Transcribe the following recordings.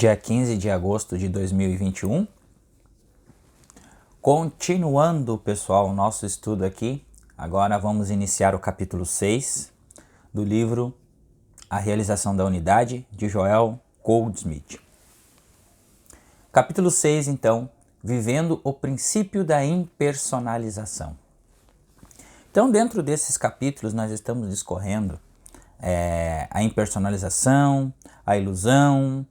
dia 15 de agosto de 2021. Continuando, pessoal, o nosso estudo aqui. Agora vamos iniciar o capítulo 6 do livro A Realização da Unidade, de Joel Goldsmith. Capítulo 6, então, vivendo o princípio da impersonalização. Então, dentro desses capítulos, nós estamos discorrendo a impersonalização, a ilusão,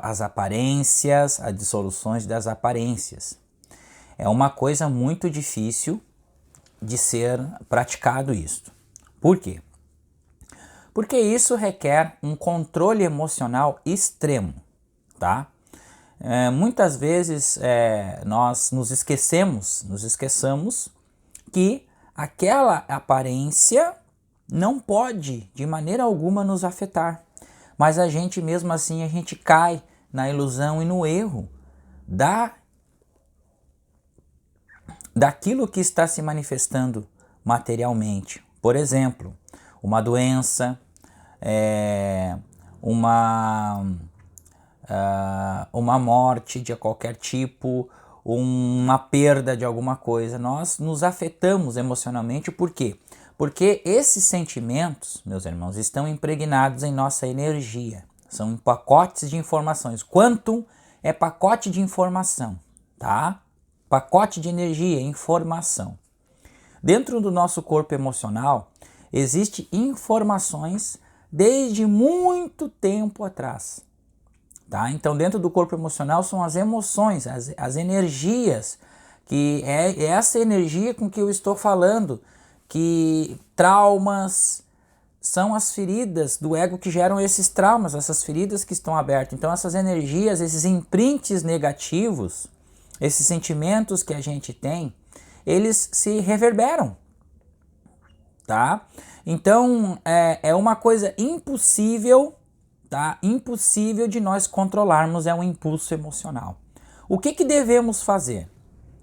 as aparências, as dissoluções das aparências. É uma coisa muito difícil de ser praticado isso. Por quê? Porque isso requer um controle emocional extremo, tá? Muitas vezes nós nos esqueçamos que aquela aparência não pode de maneira alguma nos afetar, mas a gente mesmo assim a gente cai na ilusão e no erro daquilo que está se manifestando materialmente. Por exemplo, uma doença, uma morte de qualquer tipo, uma perda de alguma coisa. Nós nos afetamos emocionalmente, por quê? Porque esses sentimentos, meus irmãos, estão impregnados em nossa energia. São pacotes de informações. Quantum é pacote de informação, tá? Pacote de energia, informação. Dentro do nosso corpo emocional, existem informações desde muito tempo atrás. Tá? Então, dentro do corpo emocional são as emoções, as energias, que é essa energia com que eu estou falando, que traumas são as feridas do ego que geram esses traumas, essas feridas que estão abertas. Então, essas energias, esses imprints negativos, esses sentimentos que a gente tem, eles se reverberam, tá? Então, é uma coisa impossível, tá? Impossível de nós controlarmos, é um impulso emocional. O que devemos fazer?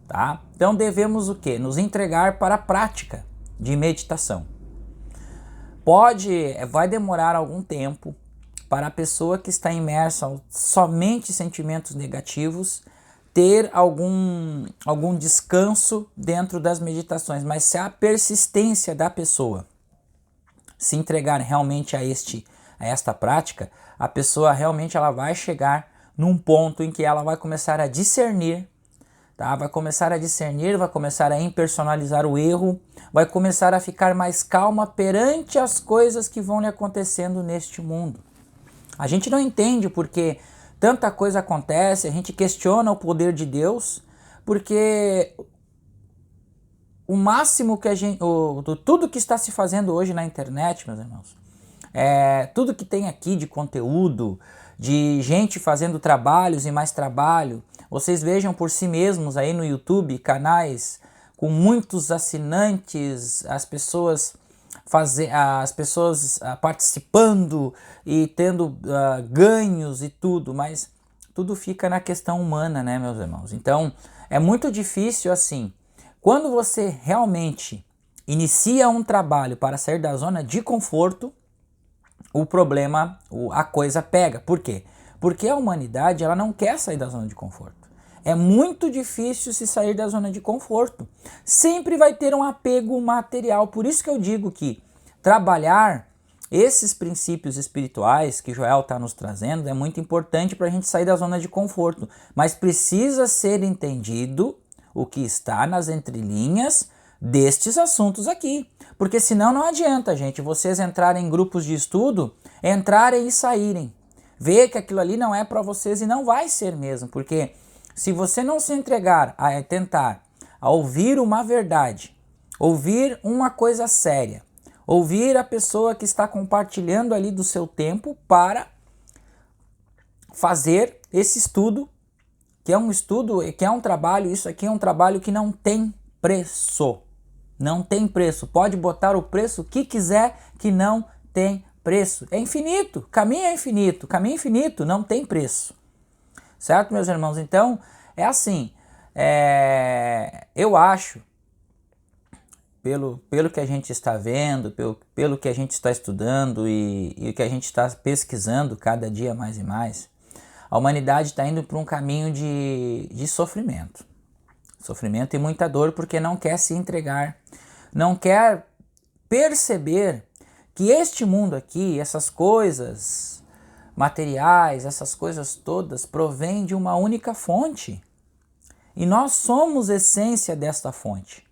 Tá? Então devemos o quê? Nos entregar para a prática de meditação. Vai demorar algum tempo para a pessoa que está imersa somente em sentimentos negativos ter algum descanso dentro das meditações, mas se a persistência da pessoa se entregar realmente a esta prática, a pessoa realmente ela vai chegar num ponto em que ela vai começar a discernir, tá? Vai começar a impersonalizar o erro, vai começar a ficar mais calma perante as coisas que vão lhe acontecendo neste mundo. A gente não entende porque tanta coisa acontece, a gente questiona o poder de Deus, porque o máximo que tudo que está se fazendo hoje na internet, meus irmãos, tudo que tem aqui de conteúdo, de gente fazendo trabalhos e mais trabalho, vocês vejam por si mesmos aí no YouTube, canais com muitos assinantes, as pessoas participando e tendo ganhos e tudo, mas tudo fica na questão humana, né, meus irmãos? Então, é muito difícil assim. Quando você realmente inicia um trabalho para sair da zona de conforto, o problema, a coisa pega. Por quê? Porque a humanidade ela não quer sair da zona de conforto. É muito difícil se sair da zona de conforto. Sempre vai ter um apego material. Por isso que eu digo que trabalhar esses princípios espirituais que Joel está nos trazendo é muito importante para a gente sair da zona de conforto. Mas precisa ser entendido o que está nas entrelinhas destes assuntos aqui. Porque senão não adianta, gente, vocês entrarem em grupos de estudo, entrarem e saírem. Ver que aquilo ali não é para vocês e não vai ser mesmo. Porque se você não se entregar a tentar a ouvir uma verdade, ouvir uma coisa séria, ouvir a pessoa que está compartilhando ali do seu tempo para fazer esse estudo, que é um estudo, que é um trabalho, isso aqui é um trabalho que não tem preço. Não tem preço. Pode botar o preço que quiser, que não tem preço. É infinito. Caminho infinito, não tem preço. Certo, meus irmãos? Então, é assim. Eu acho, pelo que a gente está vendo, pelo que a gente está estudando e o que a gente está pesquisando cada dia mais e mais, A humanidade está indo para um caminho de sofrimento. Sofrimento e muita dor porque não quer se entregar, não quer perceber que este mundo aqui, essas coisas materiais, essas coisas todas, provêm de uma única fonte. E nós somos essência desta fonte.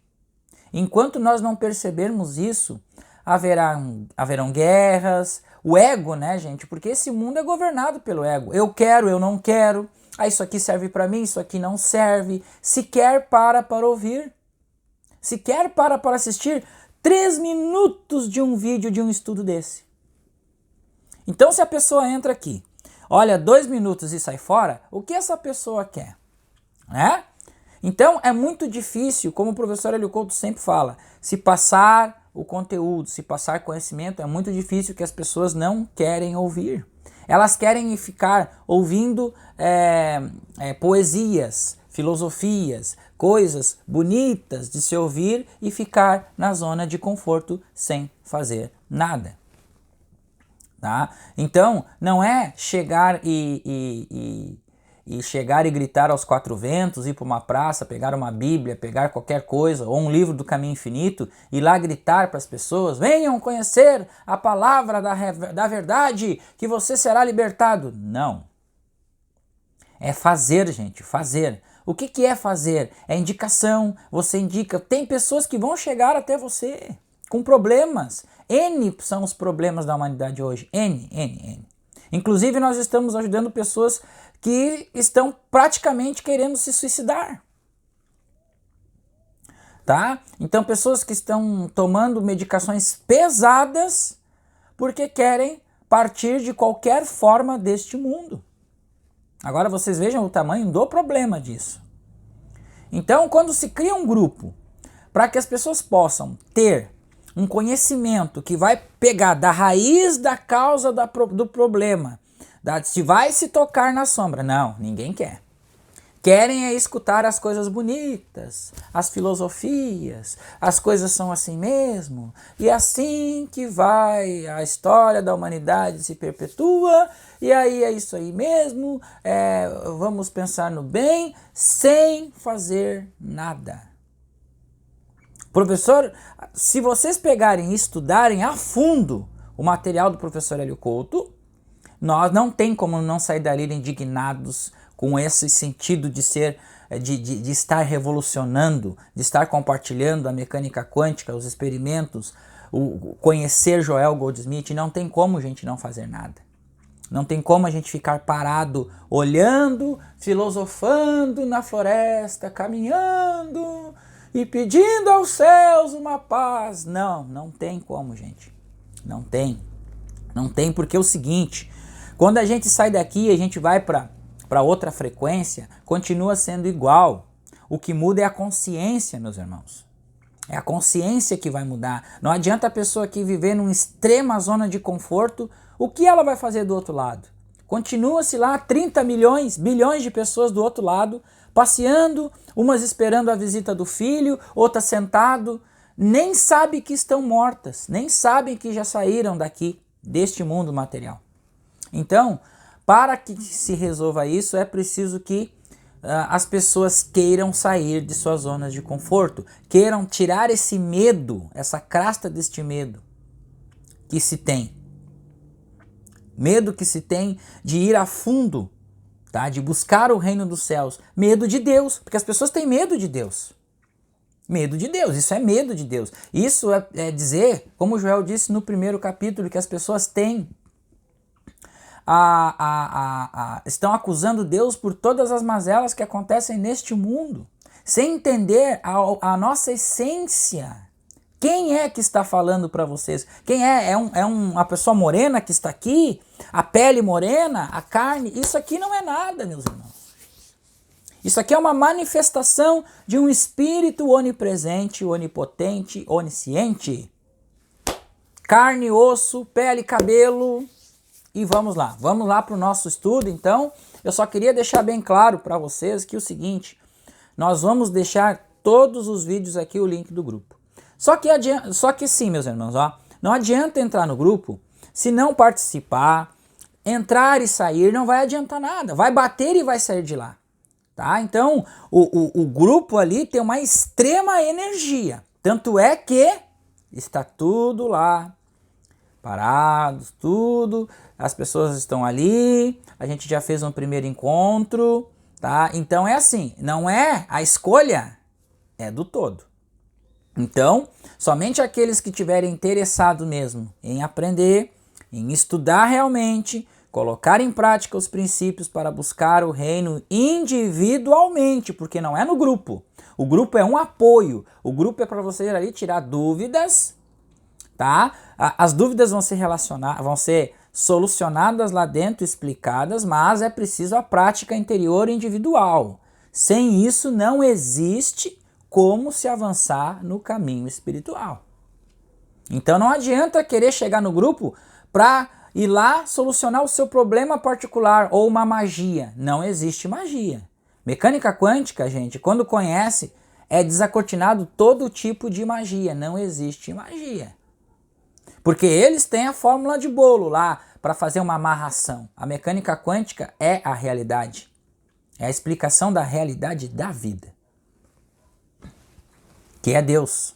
Enquanto nós não percebermos isso, haverão guerras, o ego, né, gente? Porque esse mundo é governado pelo ego. Eu quero, eu não quero. Ah, isso aqui serve para mim, isso aqui não serve. Sequer para ouvir. Sequer para assistir 3 minutos de um vídeo de um estudo desse. Então, se a pessoa entra aqui, olha 2 minutos e sai fora, o que essa pessoa quer? Né? Então, é muito difícil, como o professor Hélio Couto sempre fala, se passar o conteúdo, se passar conhecimento, é muito difícil, que as pessoas não querem ouvir. Elas querem ficar ouvindo poesias, filosofias, coisas bonitas de se ouvir e ficar na zona de conforto sem fazer nada. Tá? Então, não é chegar e chegar e gritar aos 4 ventos, ir para uma praça, pegar uma Bíblia, pegar qualquer coisa, ou um livro do Caminho Infinito, e lá gritar para as pessoas: venham conhecer a palavra da verdade, que você será libertado. Não. É fazer, gente, fazer. O que é fazer? É indicação, você indica. Tem pessoas que vão chegar até você com problemas. N são os problemas da humanidade hoje. N. Inclusive, nós estamos ajudando pessoas que estão praticamente querendo se suicidar. Tá? Então, pessoas que estão tomando medicações pesadas porque querem partir de qualquer forma deste mundo. Agora vocês vejam o tamanho do problema disso. Então, quando se cria um grupo para que as pessoas possam ter um conhecimento que vai pegar da raiz da causa do problema, se vai se tocar na sombra. Não, ninguém quer. Querem é escutar as coisas bonitas, as filosofias, as coisas são assim mesmo, e assim que vai a história da humanidade se perpetua, e aí é isso aí mesmo, vamos pensar no bem, sem fazer nada. Professor, se vocês pegarem e estudarem a fundo o material do professor Hélio Couto, nós não tem como não sair dali indignados com esse sentido de ser, de estar revolucionando, de estar compartilhando a mecânica quântica, os experimentos, conhecer Joel Goldsmith. Não tem como a gente não fazer nada. Não tem como a gente ficar parado, olhando, filosofando na floresta, caminhando e pedindo aos céus uma paz. Não tem como, gente. Não tem. Não tem, porque é o seguinte: quando a gente sai daqui e a gente vai para outra frequência, continua sendo igual. O que muda é a consciência, meus irmãos. É a consciência que vai mudar. Não adianta a pessoa aqui viver numa extrema zona de conforto. O que ela vai fazer do outro lado? Continua-se lá 30 milhões, bilhões de pessoas do outro lado, passeando, umas esperando a visita do filho, outras sentado, nem sabem que estão mortas, nem sabem que já saíram daqui, deste mundo material. Então, para que se resolva isso, é preciso que as pessoas queiram sair de suas zonas de conforto, queiram tirar esse medo, essa crasta deste medo que se tem. Medo que se tem de ir a fundo, tá? De buscar o reino dos céus. Medo de Deus, porque as pessoas têm medo de Deus. Medo de Deus, isso é medo de Deus. Isso é dizer, como Joel disse no primeiro capítulo, que as pessoas têm estão acusando Deus por todas as mazelas que acontecem neste mundo, sem entender a nossa essência. Quem é que está falando para vocês? Quem é? É uma pessoa morena que está aqui? A pele morena? A carne? Isso aqui não é nada, meus irmãos. Isso aqui é uma manifestação de um espírito onipresente, onipotente, onisciente. Carne, osso, pele, cabelo. E vamos lá para o nosso estudo. Então, eu só queria deixar bem claro para vocês que é o seguinte: nós vamos deixar todos os vídeos aqui, o link do grupo. Só que sim, meus irmãos, ó, não adianta entrar no grupo se não participar, entrar e sair não vai adiantar nada, vai bater e vai sair de lá. Tá? Então, o grupo ali tem uma extrema energia. Tanto é que está tudo lá, parados, tudo. As pessoas estão ali, a gente já fez um primeiro encontro, tá? Então é assim, não é a escolha, é do todo. Então, somente aqueles que tiverem interessado mesmo em aprender, em estudar realmente, colocar em prática os princípios para buscar o reino individualmente, porque não é no grupo. O grupo é um apoio. O grupo é para você ir ali tirar dúvidas, tá? As dúvidas vão ser solucionadas lá dentro, explicadas, mas é preciso a prática interior individual. Sem isso não existe como se avançar no caminho espiritual. Então não adianta querer chegar no grupo para ir lá solucionar o seu problema particular ou uma magia. Não existe magia. Mecânica quântica, gente, quando conhece, é desacortinado todo tipo de magia. Não existe magia. Porque eles têm a fórmula de bolo lá para fazer uma amarração. A mecânica quântica é a realidade. É a explicação da realidade da vida. Que é Deus.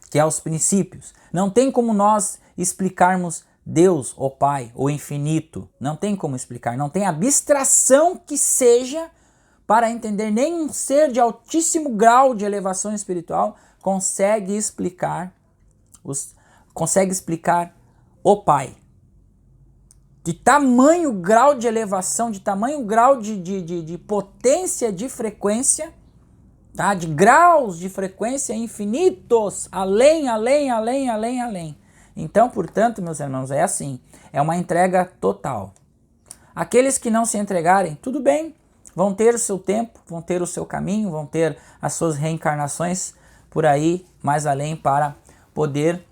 Que é os princípios. Não tem como nós explicarmos Deus, o Pai, o infinito. Não tem como explicar. Não tem abstração que seja para entender. Nenhum ser de altíssimo grau de elevação espiritual consegue explicar o Pai. De tamanho grau de elevação, de tamanho grau de potência de frequência, tá? De graus de frequência infinitos, além. Então, portanto, meus irmãos, é assim, é uma entrega total. Aqueles que não se entregarem, tudo bem, vão ter o seu tempo, vão ter o seu caminho, vão ter as suas reencarnações por aí, mais além, para poder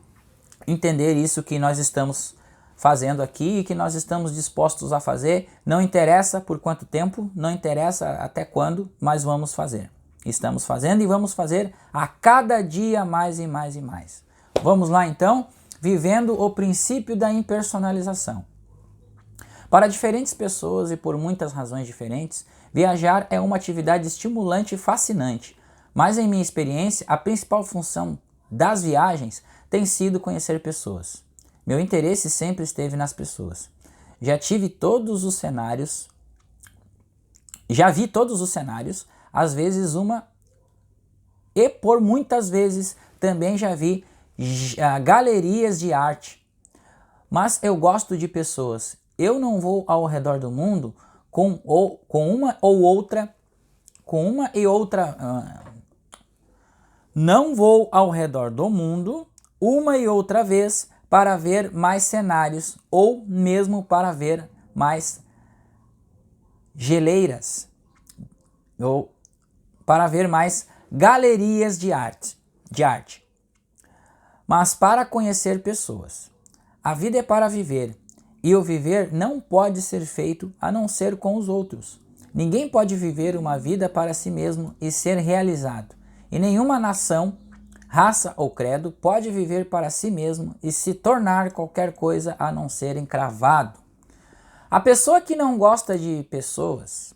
entender isso que nós estamos fazendo aqui e que nós estamos dispostos a fazer. Não interessa por quanto tempo, não interessa até quando, mas vamos fazer. Estamos fazendo e vamos fazer a cada dia mais e mais e mais. Vamos lá então, vivendo o princípio da impersonalização. Para diferentes pessoas e por muitas razões diferentes, viajar é uma atividade estimulante e fascinante, mas em minha experiência, a principal função das viagens tem sido conhecer pessoas. Meu interesse sempre esteve nas pessoas. Já vi todos os cenários, às vezes uma, e por muitas vezes também já vi galerias de arte. Mas eu gosto de pessoas. Eu não vou ao redor do mundo não vou ao redor do mundo uma e outra vez para ver mais cenários ou mesmo para ver mais geleiras ou para ver mais galerias de arte. Mas para conhecer pessoas. A vida é para viver, e o viver não pode ser feito a não ser com os outros. Ninguém pode viver uma vida para si mesmo e ser realizado, e nenhuma nação, raça ou credo pode viver para si mesmo e se tornar qualquer coisa a não ser encravado. A pessoa que não gosta de pessoas,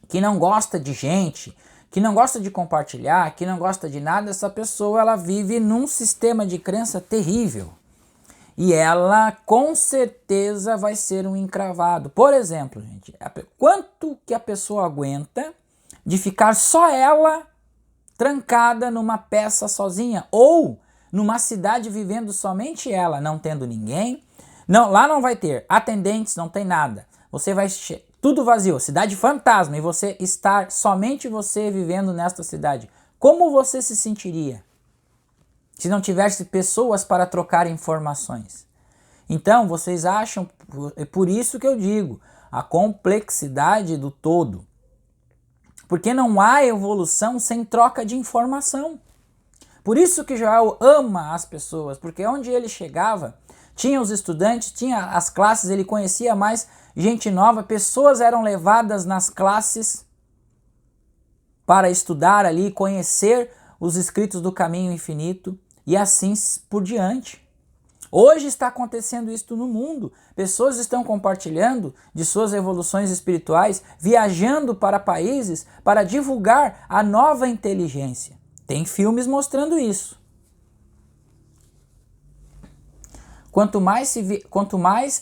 que não gosta de gente, que não gosta de compartilhar, que não gosta de nada, essa pessoa ela vive num sistema de crença terrível. E ela com certeza vai ser um encravado. Por exemplo, gente, quanto que a pessoa aguenta de ficar só ela trancada numa peça sozinha ou numa cidade vivendo somente ela, não tendo ninguém? Não, lá não vai ter atendentes, não tem nada. Você vai tudo vazio, cidade fantasma, e você estar somente você vivendo nesta cidade. Como você se sentiria se não tivesse pessoas para trocar informações? Então, vocês acham, é por isso que eu digo, a complexidade do todo. Porque não há evolução sem troca de informação. Por isso que Joel ama as pessoas, porque onde ele chegava, tinha os estudantes, tinha as classes, ele conhecia mais gente nova, pessoas eram levadas nas classes para estudar ali, conhecer os escritos do caminho infinito e assim por diante. Hoje está acontecendo isso no mundo. Pessoas estão compartilhando de suas evoluções espirituais, viajando para países para divulgar a nova inteligência. Tem filmes mostrando isso. Quanto mais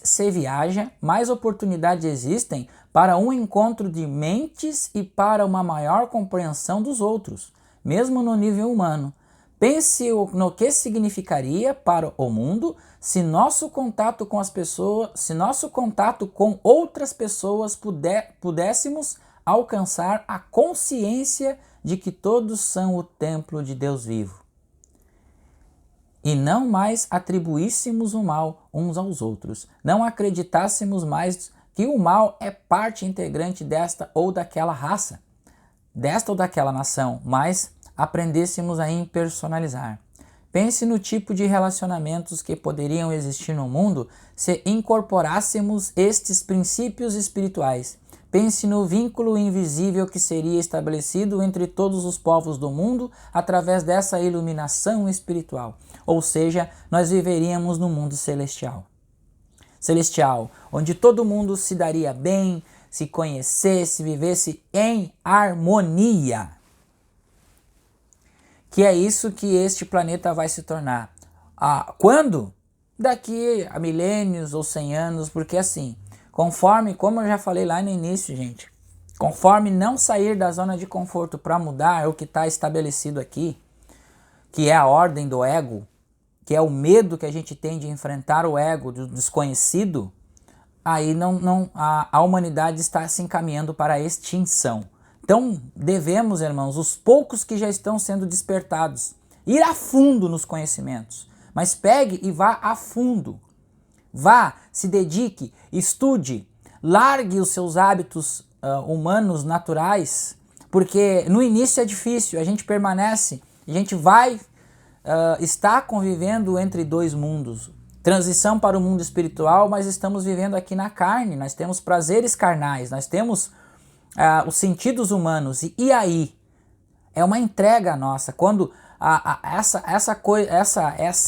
se viaja, mais oportunidades existem para um encontro de mentes e para uma maior compreensão dos outros, mesmo no nível humano. Pense no que significaria para o mundo se nosso contato com as pessoas, se nosso contato com outras pessoas pudéssemos alcançar a consciência de que todos são o templo de Deus vivo. E não mais atribuíssemos o mal uns aos outros, não acreditássemos mais que o mal é parte integrante desta ou daquela raça, desta ou daquela nação, mas aprendêssemos a impersonalizar. Pense no tipo de relacionamentos que poderiam existir no mundo se incorporássemos estes princípios espirituais. Pense no vínculo invisível que seria estabelecido entre todos os povos do mundo através dessa iluminação espiritual. Ou seja, nós viveríamos no mundo celestial. Celestial, onde todo mundo se daria bem, se conhecesse, vivesse em harmonia. Que é isso que este planeta vai se tornar. Quando? Daqui a milênios ou 100 anos, porque assim, conforme, como eu já falei lá no início, gente, conforme não sair da zona de conforto para mudar o que está estabelecido aqui, que é a ordem do ego, que é o medo que a gente tem de enfrentar o ego do desconhecido, aí a humanidade está se encaminhando para a extinção. Então, devemos, irmãos, os poucos que já estão sendo despertados, ir a fundo nos conhecimentos. Mas pegue e vá a fundo. Vá, se dedique, estude, largue os seus hábitos humanos naturais, porque no início é difícil, a gente permanece, a gente vai estar convivendo entre dois mundos. Transição para o mundo espiritual, mas estamos vivendo aqui na carne, nós temos prazeres carnais, nós temos os sentidos humanos, e aí? É uma entrega nossa. Quando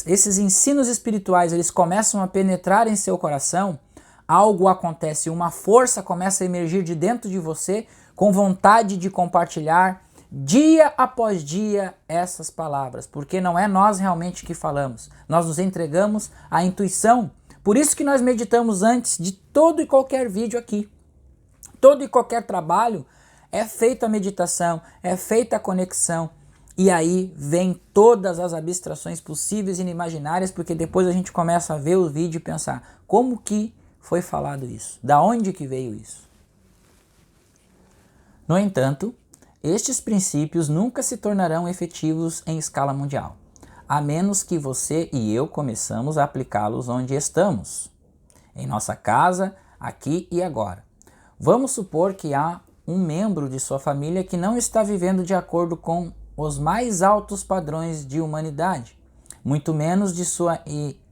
esses ensinos espirituais eles começam a penetrar em seu coração, algo acontece, uma força começa a emergir de dentro de você com vontade de compartilhar dia após dia essas palavras, porque não é nós realmente que falamos, nós nos entregamos à intuição. Por isso que nós meditamos antes de todo e qualquer vídeo aqui. Todo e qualquer trabalho é feita a meditação, é feita a conexão, e aí vem todas as abstrações possíveis e inimaginárias, porque depois a gente começa a ver o vídeo e pensar, como que foi falado isso? Da onde que veio isso? No entanto, estes princípios nunca se tornarão efetivos em escala mundial, a menos que você e eu começamos a aplicá-los onde estamos, em nossa casa, aqui e agora. Vamos supor que há um membro de sua família que não está vivendo de acordo com os mais altos padrões de humanidade, muito menos de sua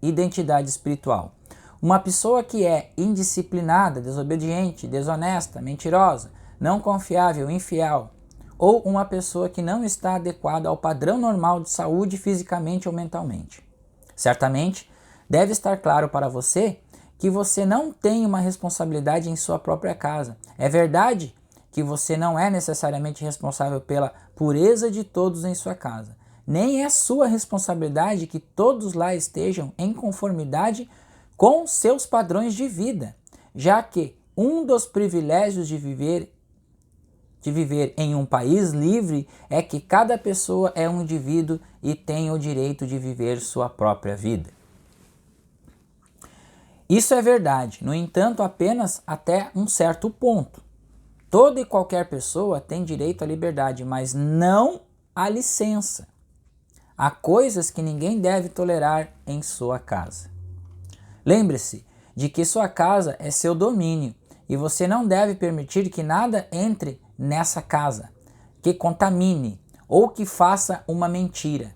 identidade espiritual. Uma pessoa que é indisciplinada, desobediente, desonesta, mentirosa, não confiável, infiel, ou uma pessoa que não está adequada ao padrão normal de saúde fisicamente ou mentalmente. Certamente, deve estar claro para você que você não tem uma responsabilidade em sua própria casa. É verdade que você não é necessariamente responsável pela pureza de todos em sua casa. Nem é sua responsabilidade que todos lá estejam em conformidade com seus padrões de vida, já que um dos privilégios de viver em um país livre é que cada pessoa é um indivíduo e tem o direito de viver sua própria vida. Isso é verdade, no entanto, apenas até um certo ponto. Toda e qualquer pessoa tem direito à liberdade, mas não à licença. Há coisas que ninguém deve tolerar em sua casa. Lembre-se de que sua casa é seu domínio e você não deve permitir que nada entre nessa casa, que contamine ou que faça uma mentira.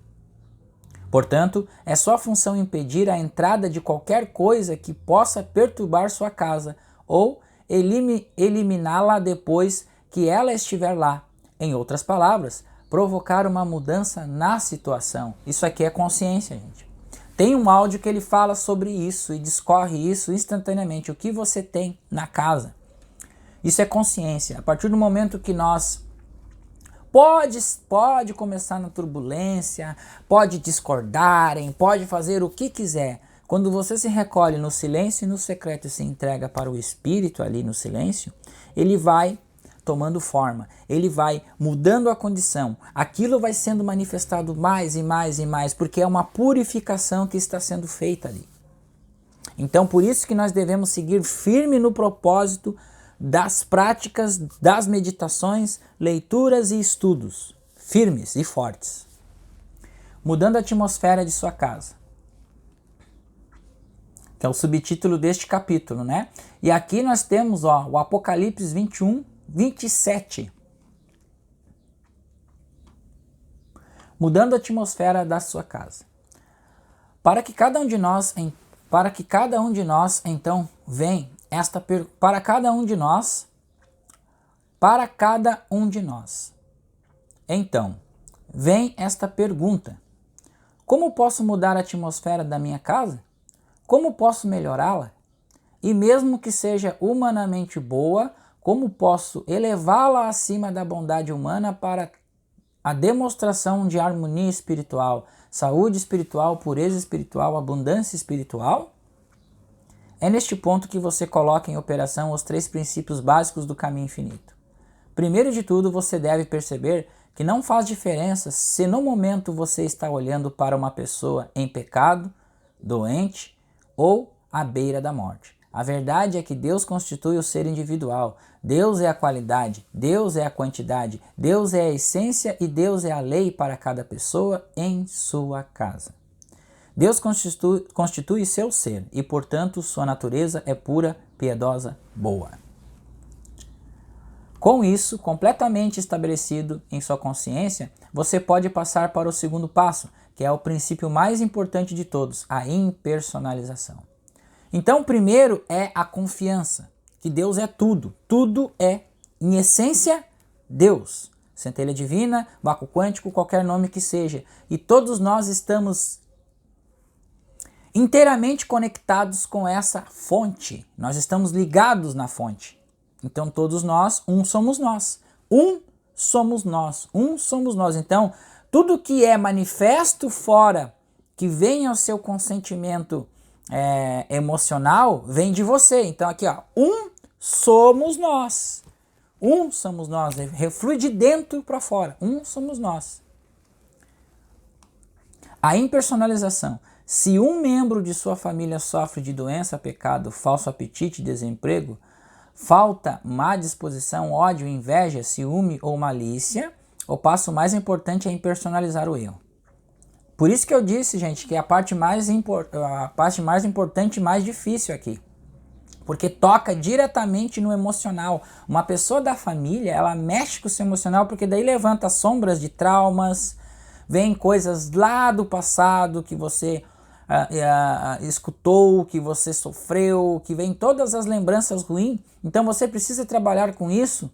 Portanto, é sua função impedir a entrada de qualquer coisa que possa perturbar sua casa ou eliminá-la depois que ela estiver lá. Em outras palavras, provocar uma mudança na situação. Isso aqui é consciência, gente. Tem um áudio que ele fala sobre isso e discorre isso instantaneamente. O que você tem na casa? Isso é consciência. A partir do momento que nós pode começar na turbulência, pode discordarem, pode fazer o que quiser. Quando você se recolhe no silêncio e no secreto e se entrega para o Espírito ali no silêncio, ele vai tomando forma, ele vai mudando a condição, aquilo vai sendo manifestado mais e mais e mais, porque é uma purificação que está sendo feita ali. Então por isso que nós devemos seguir firme no propósito das práticas, das meditações, leituras e estudos, firmes e fortes. Mudando a atmosfera de sua casa, que é o subtítulo deste capítulo, né? E aqui nós temos o Apocalipse 21, 27. Mudando a atmosfera da sua casa. Para que cada um de nós então vem esta para cada um de nós, então vem esta pergunta: como posso mudar a atmosfera da minha casa? Como posso melhorá-la? E mesmo que seja humanamente boa, como posso elevá-la acima da bondade humana para a demonstração de harmonia espiritual, saúde espiritual, pureza espiritual, abundância espiritual? É neste ponto que você coloca em operação os 3 princípios básicos do caminho infinito. Primeiro de tudo, você deve perceber que não faz diferença se no momento você está olhando para uma pessoa em pecado, doente ou à beira da morte. A verdade é que Deus constitui o ser individual. Deus é a qualidade, Deus é a quantidade, Deus é a essência e Deus é a lei para cada pessoa em sua casa. Deus constitui seu ser e, portanto, sua natureza é pura, piedosa, boa. Com isso completamente estabelecido em sua consciência, você pode passar para o segundo passo, que é o princípio mais importante de todos, a impersonalização. Então, o primeiro é a confiança, que Deus é tudo. Tudo é, em essência, Deus. Centelha divina, vácuo quântico, qualquer nome que seja. E todos nós estamos inteiramente conectados com essa fonte. Nós estamos ligados na fonte. Então todos nós, um somos nós. Um somos nós. Um somos nós. Então tudo que é manifesto fora, que vem ao seu consentimento emocional, vem de você. Então aqui, um somos nós. Um somos nós. Reflui de dentro para fora. Um somos nós. A impersonalização. Se um membro de sua família sofre de doença, pecado, falso apetite, desemprego, falta, má disposição, ódio, inveja, ciúme ou malícia, o passo mais importante é impersonalizar o erro. Por isso que eu disse, gente, que é a parte mais importante e mais difícil aqui. Porque toca diretamente no emocional. Uma pessoa da família, ela mexe com o seu emocional porque daí levanta sombras de traumas, vem coisas lá do passado que você escutou, que você sofreu, que vem todas as lembranças ruins. Então você precisa trabalhar com isso.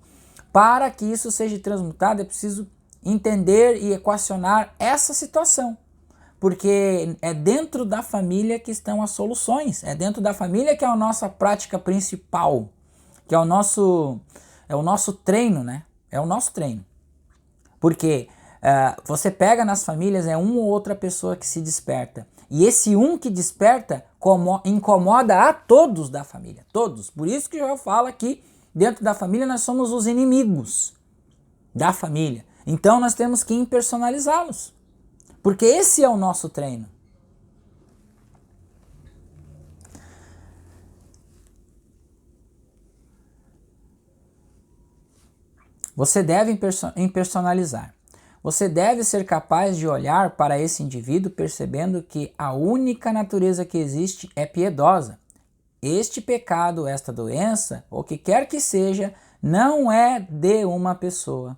Para que isso seja transmutado, é preciso entender e equacionar essa situação. Porque é dentro da família que estão as soluções. É dentro da família que é a nossa prática principal. Que é o nosso treino, né? É o nosso treino. Porque você pega nas famílias, é uma ou outra pessoa que se desperta. E esse um que desperta incomoda a todos da família. Todos. Por isso que eu falo aqui, dentro da família nós somos os inimigos da família. Então nós temos que impersonalizá-los. Porque esse é o nosso treino. Você deve impersonalizar. Você deve ser capaz de olhar para esse indivíduo percebendo que a única natureza que existe é piedosa. Este pecado, esta doença, ou o que quer que seja, não é de uma pessoa.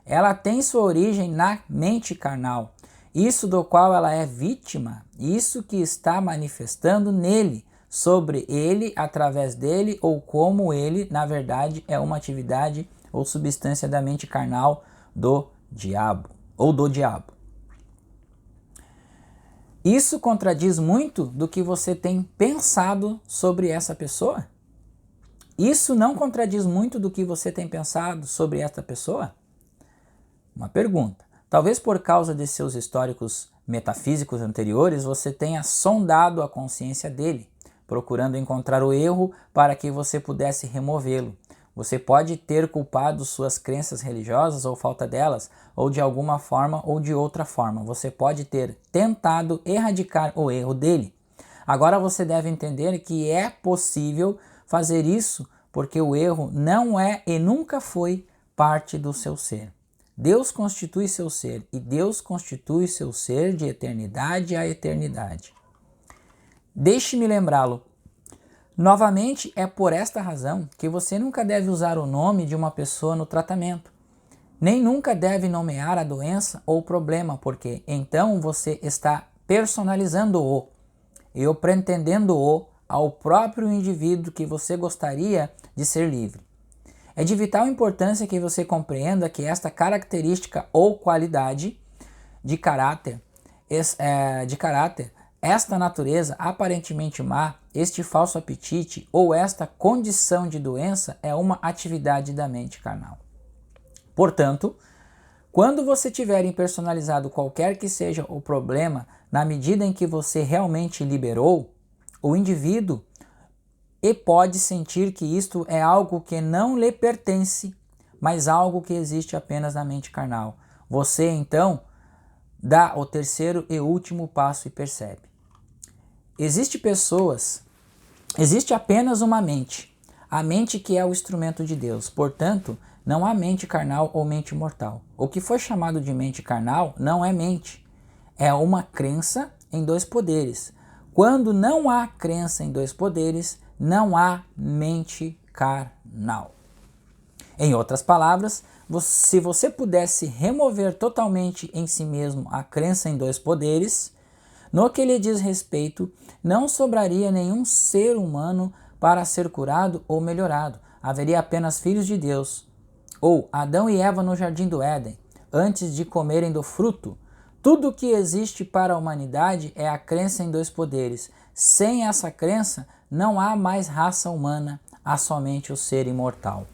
Ela tem sua origem na mente carnal. Isso do qual ela é vítima, isso que está manifestando nele, sobre ele, através dele, ou como ele, na verdade, é uma atividade ou substância da mente carnal do diabo, ou do diabo. Isso contradiz muito do que você tem pensado sobre essa pessoa? Isso não contradiz muito do que você tem pensado sobre esta pessoa? Uma pergunta. Talvez por causa de seus históricos metafísicos anteriores, você tenha sondado a consciência dele, procurando encontrar o erro para que você pudesse removê-lo. Você pode ter culpado suas crenças religiosas ou falta delas, ou de alguma forma ou de outra forma. Você pode ter tentado erradicar o erro dele. Agora você deve entender que é possível fazer isso porque o erro não é e nunca foi parte do seu ser. Deus constitui seu ser e Deus constitui seu ser de eternidade a eternidade. Deixe-me lembrá-lo. Novamente, é por esta razão que você nunca deve usar o nome de uma pessoa no tratamento. Nem nunca deve nomear a doença ou problema, porque então você está personalizando-o e pretendendo-o ao próprio indivíduo que você gostaria de ser livre. É de vital importância que você compreenda que esta característica ou qualidade de caráter, esta natureza aparentemente má, este falso apetite ou esta condição de doença é uma atividade da mente carnal. Portanto, quando você tiver impersonalizado qualquer que seja o problema, na medida em que você realmente liberou, o indivíduo pode sentir que isto é algo que não lhe pertence, mas algo que existe apenas na mente carnal. Você, então, dá o terceiro e último passo e percebe. Existe apenas uma mente, a mente que é o instrumento de Deus. Portanto, não há mente carnal ou mente mortal. O que foi chamado de mente carnal não é mente, é uma crença em dois poderes. Quando não há crença em dois poderes, não há mente carnal. Em outras palavras, se você pudesse remover totalmente em si mesmo a crença em dois poderes, no que lhe diz respeito, não sobraria nenhum ser humano para ser curado ou melhorado. Haveria apenas filhos de Deus, ou Adão e Eva no jardim do Éden, antes de comerem do fruto. Tudo o que existe para a humanidade é a crença em dois poderes. Sem essa crença, não há mais raça humana, há somente o ser imortal.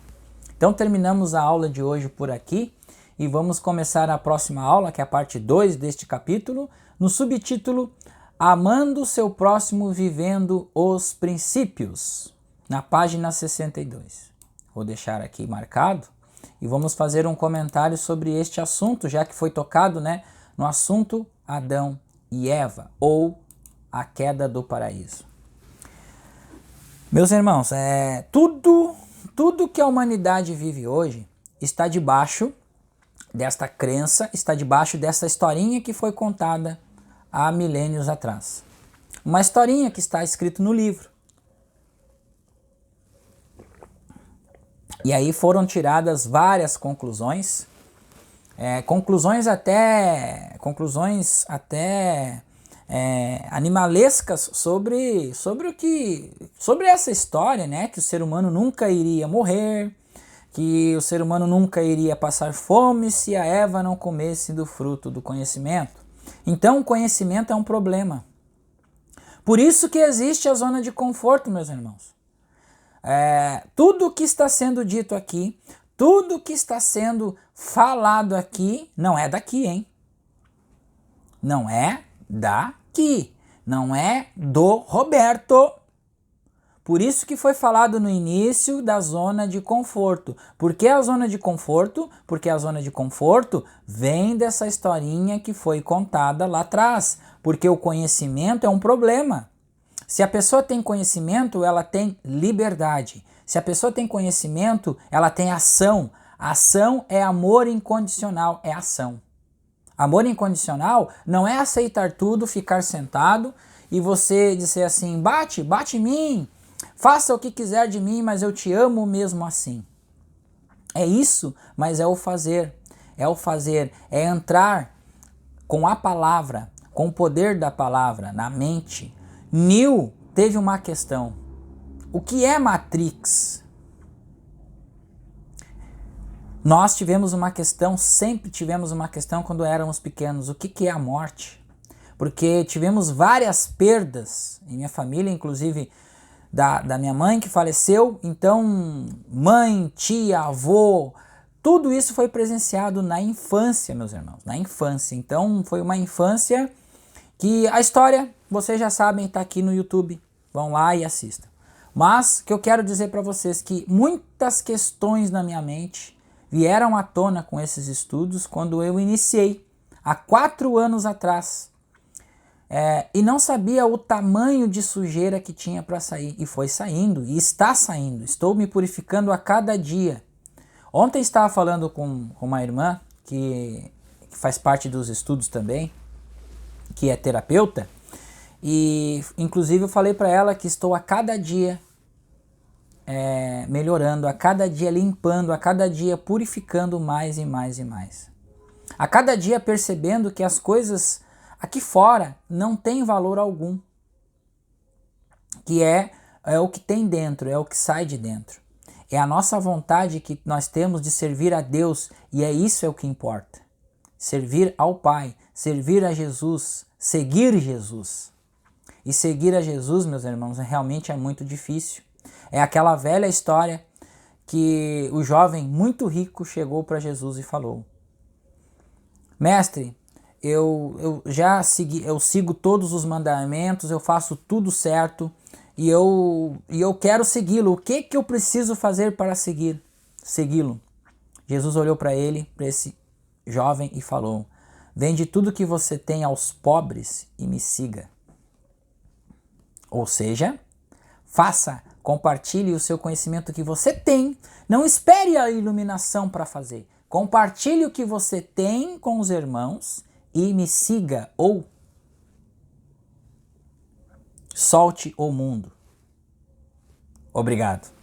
Então terminamos a aula de hoje por aqui e vamos começar a próxima aula, que é a parte 2 deste capítulo, no subtítulo Amando seu próximo vivendo os princípios, na página 62. Vou deixar aqui marcado e vamos fazer um comentário sobre este assunto, já que foi tocado, no assunto Adão e Eva, ou a queda do paraíso. Meus irmãos, tudo que a humanidade vive hoje está debaixo desta crença, está debaixo dessa historinha que foi contada há milênios atrás. Uma historinha que está escrita no livro. E aí foram tiradas várias conclusões, conclusões até animalescas sobre essa história, que o ser humano nunca iria morrer, que o ser humano nunca iria passar fome se a Eva não comesse do fruto do conhecimento. Então o conhecimento é um problema. Por isso que existe a zona de conforto, meus irmãos. Tudo que está sendo dito aqui, tudo que está sendo falado aqui, não é daqui, hein? Não é daqui, não é do Roberto. Por isso que foi falado no início da zona de conforto. Por que a zona de conforto? Porque a zona de conforto vem dessa historinha que foi contada lá atrás. Porque o conhecimento é um problema. Se a pessoa tem conhecimento, ela tem liberdade. Se a pessoa tem conhecimento, ela tem ação. Ação é amor incondicional, é ação. Amor incondicional não é aceitar tudo, ficar sentado e você dizer assim, bate em mim, faça o que quiser de mim, mas eu te amo mesmo assim. É isso, mas é o fazer. É o fazer, é entrar com a palavra, com o poder da palavra na mente. Neo teve uma questão. O que é Matrix? Nós tivemos uma questão, sempre tivemos uma questão quando éramos pequenos. O que é a morte? porque tivemos várias perdas em minha família, inclusive da minha mãe que faleceu. Então, mãe, tia, avô, tudo isso foi presenciado na infância, meus irmãos, na infância. Então, foi uma infância que a história, vocês já sabem, está aqui no YouTube. Vão lá e assistam. Mas que eu quero dizer para vocês que muitas questões na minha mente vieram à tona com esses estudos quando eu iniciei, há 4 anos atrás. E não sabia o tamanho de sujeira que tinha para sair. E foi saindo, e está saindo. Estou me purificando a cada dia. Ontem estava falando com uma irmã que faz parte dos estudos também, que é terapeuta, e inclusive eu falei para ela que estou a cada dia melhorando, a cada dia limpando, a cada dia purificando mais e mais e mais. A cada dia percebendo que as coisas aqui fora não têm valor algum, que é o que tem dentro, é o que sai de dentro. É a nossa vontade que nós temos de servir a Deus, e isso é o que importa. Servir ao Pai, servir a Jesus, seguir Jesus. E seguir a Jesus, meus irmãos, realmente é muito difícil. É aquela velha história que o jovem muito rico chegou para Jesus e falou: Mestre, eu sigo todos os mandamentos, eu faço tudo certo e eu quero segui-lo. O que eu preciso fazer para segui-lo? Jesus olhou para ele, para esse jovem, e falou: vende tudo que você tem aos pobres e me siga. Ou seja, compartilhe o seu conhecimento que você tem. Não espere a iluminação para fazer. Compartilhe o que você tem com os irmãos e me siga, ou solte o mundo. Obrigado.